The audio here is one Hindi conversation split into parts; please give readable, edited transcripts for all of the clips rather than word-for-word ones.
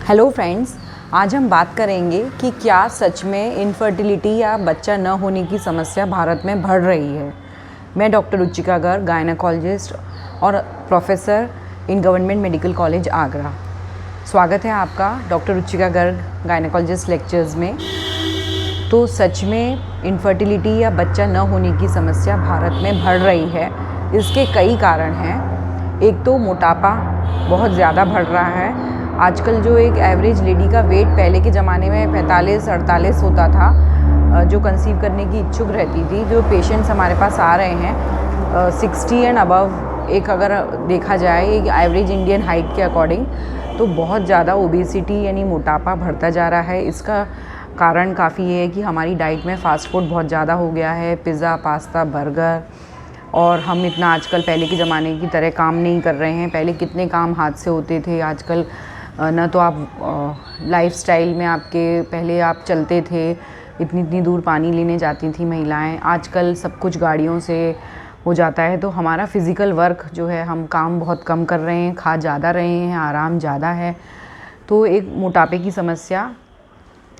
हेलो फ्रेंड्स, आज हम बात करेंगे कि क्या सच में इनफर्टिलिटी या बच्चा न होने की समस्या भारत में बढ़ रही है। मैं डॉक्टर रुचिका गर्ग, गायनेकोलॉजिस्ट और professor in government medical college Agra. स्वागत है आपका doctor Ruchika Garg gynaecologist lectures में। तो सच में इनफर्टिलिटी या बच्चा न होने की समस्या भारत में बढ़ रही है। इसके कई कारण हैं। एक तो मोटापा बहुत ज़्यादा बढ़ रहा है। आजकल जो एक एवरेज लेडी का वेट पहले के ज़माने में 45-48 होता था, जो कंसीव करने की इच्छुक रहती थी, जो पेशेंट्स हमारे पास आ रहे हैं 60 एंड अबव, एक अगर देखा जाए एक एवरेज इंडियन हाइट के अकॉर्डिंग, तो बहुत ज़्यादा ओबेसिटी यानी मोटापा बढ़ता जा रहा है। इसका कारण काफ़ी ये है कि हमारी डाइट में फ़ास्ट फूड बहुत ज़्यादा हो गया है, पिज़्ज़ा, पास्ता, बर्गर, और हम इतना आजकल पहले के ज़माने की तरह काम नहीं कर रहे हैं। पहले कितने काम हाथ से होते थे, आजकल ना तो आप लाइफस्टाइल में आपके पहले आप चलते थे, इतनी इतनी दूर पानी लेने जाती थी महिलाएं, आजकल सब कुछ गाड़ियों से हो जाता है। तो हमारा फ़िज़िकल वर्क जो है, हम काम बहुत कम कर रहे हैं, खा ज़्यादा रहे हैं, आराम ज़्यादा है, तो एक मोटापे की समस्या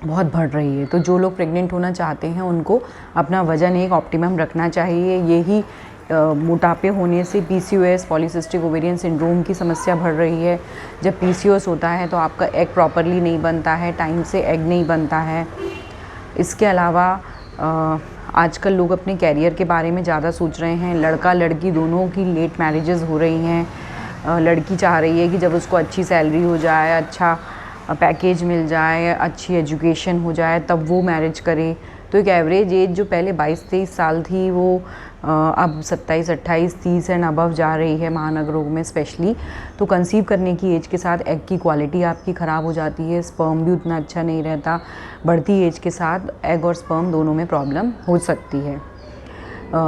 बहुत बढ़ रही है। तो जो लोग प्रेग्नेंट होना चाहते हैं उनको अपना वज़न एक ऑप्टिमम रखना चाहिए। यही मोटापे होने से PCOS, पॉलीसिस्टिक ओवेरियन सिंड्रोम की समस्या बढ़ रही है। जब PCOS होता है तो आपका एग प्रॉपरली नहीं बनता है, टाइम से एग नहीं बनता है। इसके अलावा आजकल लोग अपने कैरियर के बारे में ज़्यादा सोच रहे हैं। लड़का लड़की दोनों की लेट मैरिजेस हो रही हैं। लड़की चाह रही है कि जब उसको अच्छी सैलरी हो जाए, अच्छा पैकेज मिल जाए, अच्छी एजुकेशन हो जाए, तब वो मैरिज करे। तो एक एवरेज एज जो पहले 22-23 साल थी, वो अब 27, 28, 30 एंड अबव जा रही है, महानगरों में स्पेशली। तो कंसीव करने की एज के साथ एग की क्वालिटी आपकी ख़राब हो जाती है, स्पर्म भी उतना अच्छा नहीं रहता। बढ़ती एज के साथ एग और स्पर्म दोनों में प्रॉब्लम हो सकती है।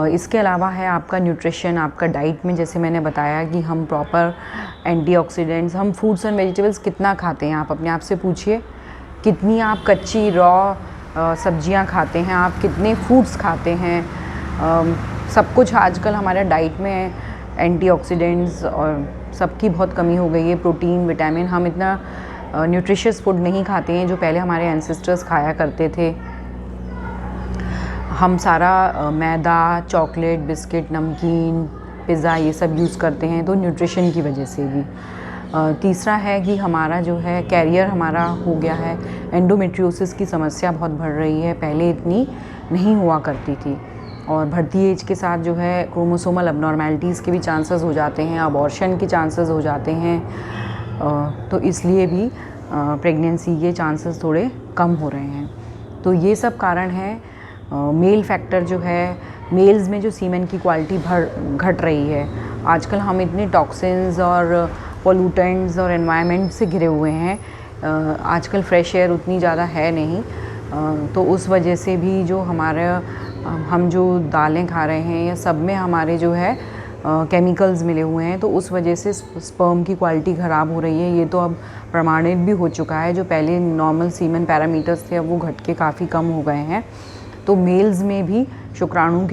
इसके अलावा है आपका न्यूट्रिशन, आपका डाइट में, जैसे मैंने बताया कि हम प्रॉपर एंटीऑक्सीडेंट्स, हम फ्रूट्स एंड वेजिटेबल्स कितना खाते हैं, आप अपने आप से पूछिए। कितनी आप कच्ची रॉ सब्जियां खाते हैं, आप कितने फ्रूट्स खाते हैं। सब कुछ आजकल हमारे डाइट में एंटीऑक्सीडेंट्स और सबकी बहुत कमी हो गई है। प्रोटीन, विटामिन, हम इतना न्यूट्रिशियस फूड नहीं खाते हैं जो पहले हमारे एंसेस्टर्स खाया करते थे। हम सारा मैदा, चॉकलेट, बिस्किट, नमकीन, पिज़्ज़ा ये सब यूज़ करते हैं, तो न्यूट्रिशन की वजह से भी। तीसरा है कि हमारा जो है कैरियर हमारा हो गया है, एंडोमेट्रियोसिस की समस्या बहुत बढ़ रही है, पहले इतनी नहीं हुआ करती थी। और बढ़ती एज के साथ जो है क्रोमोसोमल अबनॉर्मेलिटीज़ के भी चांसेस हो जाते हैं, अबॉर्शन के चांसेस हो जाते हैं। तो इसलिए भी प्रेगनेंसी के चांसेस थोड़े कम हो रहे हैं। तो ये सब कारण हैं। मेल फैक्टर जो है, मेल्स में जो सीमेन की क्वालिटी घट रही है। आजकल हम इतने टॉक्सिन्स और पोल्यूटेंट्स और एनवायरनमेंट से घिरे हुए हैं। आजकल फ्रेश एयर उतनी ज़्यादा है नहीं, तो उस वजह से भी जो हम जो दालें खा रहे हैं, या सब में हमारे जो है केमिकल्स मिले हुए हैं, तो उस वजह से स्पर्म की क्वालिटी ख़राब हो रही है। ये तो अब प्रमाणित भी हो चुका है। जो पहले नॉर्मल सीमेन पैरामीटर्स थे, अब वो घट के काफ़ी कम हो गए हैं। तो मेल्स में भी शुक्राणु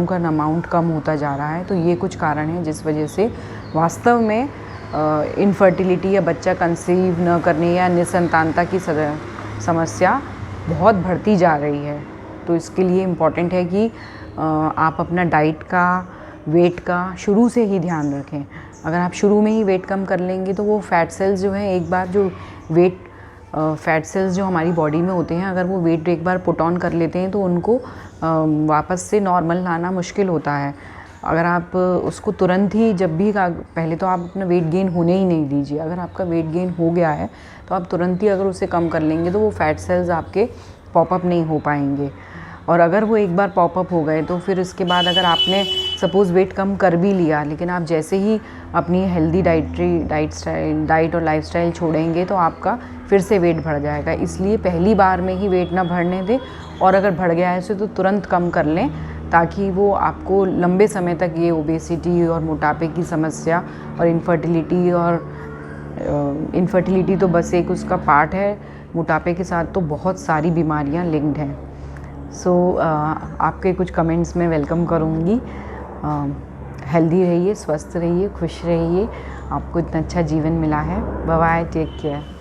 का अमाउंट कम होता जा रहा है। तो ये कुछ कारण हैं जिस वजह से वास्तव में इनफर्टिलिटी या बच्चा कंसीव न करने या निसंतानता की समस्या बहुत बढ़ती जा रही है। तो इसके लिए इम्पॉर्टेंट है कि आप अपना डाइट का, वेट का शुरू से ही ध्यान रखें। अगर आप शुरू में ही वेट कम कर लेंगे तो वो फैट सेल्स जो हैं, एक बार जो फैट सेल्स जो हमारी बॉडी में होते हैं, अगर वो वेट एक बार पुट ऑन कर लेते हैं तो उनको वापस से नॉर्मल लाना मुश्किल होता है। अगर आप उसको तुरंत ही, जब भी पहले तो आप अपना वेट गेन होने ही नहीं दीजिए। अगर आपका वेट गेन हो गया है तो आप तुरंत ही अगर उसे कम कर लेंगे तो वो फैट सेल्स आपके पॉपअप नहीं हो पाएंगे। और अगर वो एक बार पॉपअप हो गए तो फिर इसके बाद अगर आपने सपोज़ वेट कम कर भी लिया, लेकिन आप जैसे ही अपनी हेल्दी डाइट और लाइफस्टाइल छोड़ेंगे तो आपका फिर से वेट बढ़ जाएगा। इसलिए पहली बार में ही वेट ना बढ़ने दें, और अगर बढ़ गया है तो तुरंत कम कर लें, ताकि वो आपको लंबे समय तक ये ओबेसिटी और मोटापे की समस्या और इनफर्टिलिटी तो बस एक उसका पार्ट है। मोटापे के साथ तो बहुत सारी बीमारियां लिंक्ड हैं। आपके कुछ कमेंट्स में वेलकम करूँगी। हेल्दी रहिए, स्वस्थ रहिए, खुश रहिए आपको इतना अच्छा जीवन मिला है। Bye bye, take care.